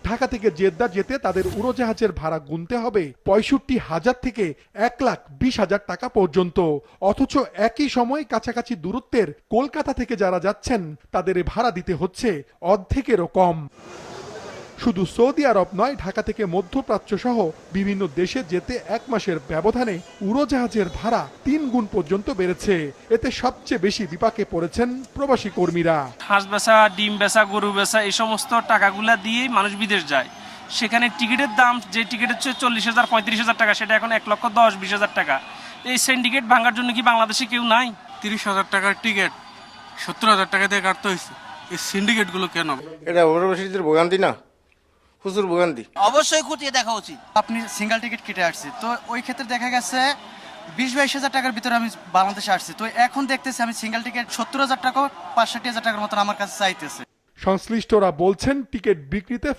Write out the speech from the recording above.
ঢাকা থেকে জেদ্দা যেতে তাদের উড়োজাহাজের ভাড়া গুনতে হবে ৬৫,০০০ থেকে ১,২০,০০০ টাকা পর্যন্ত। অথচ একই সময় কাছাকাছি দূরত্বের কলকাতা থেকে যারা যাচ্ছেন তাদের ভাড়া দিতে হচ্ছে অর্ধেকেরও কম। শুধু সৌদি আরব নয়, ঢাকা থেকে মধ্যপ্রাচ্য সহ বিভিন্ন দেশে যেতে ১ মাসের ব্যবধানে উড়োজাহাজের ভাড়া ৩ গুণ পর্যন্ত বেড়েছে। এতে সবচেয়ে বেশি বিপাকে পড়েছেন প্রবাসী কর্মীরা। হাঁস বেচা, ডিম বেচা, গরু বেচা এই সমস্ত টাকাগুলা দিয়েই মানুষ বিদেশ যায়। সেখানে টিকিটের দাম, যে টিকিট হচ্ছে ৪০,০০০, ৩৫,০০০ টাকা, সেটা এখন ১,১০,০০০-২০,০০০ টাকা। এই সিন্ডিকেট ভাঙার জন্য কি বাংলাদেশে কেউ নাই? ৩০,০০০ টাকার টিকিট ৭০,০০০ টাকা দিয়ে কাটতে হয়েছে। এই সিন্ডিকেটগুলো কেন? এটা প্রবাসীদের ভোগান্তি না, প্রচুর ভোগান্তি। অবশ্যই খতিয়ে দেখা উচিত। আপনি সিঙ্গেল টিকিট কেটে আসছি, তো ওই ক্ষেত্রে দেখা গেছে ২০-২২,০০০ টাকার ভিতরে আমি বাংলাদেশে আসছি, তো এখন দেখতেছি আমি সিঙ্গেল টিকিট ৭০,০০০ টাকা, ৬৫,০০০ টাকার মতন আমার কাছে চাইতেছে। সংশ্লিষ্টরা বলছেন টিকিট বিক্রিতে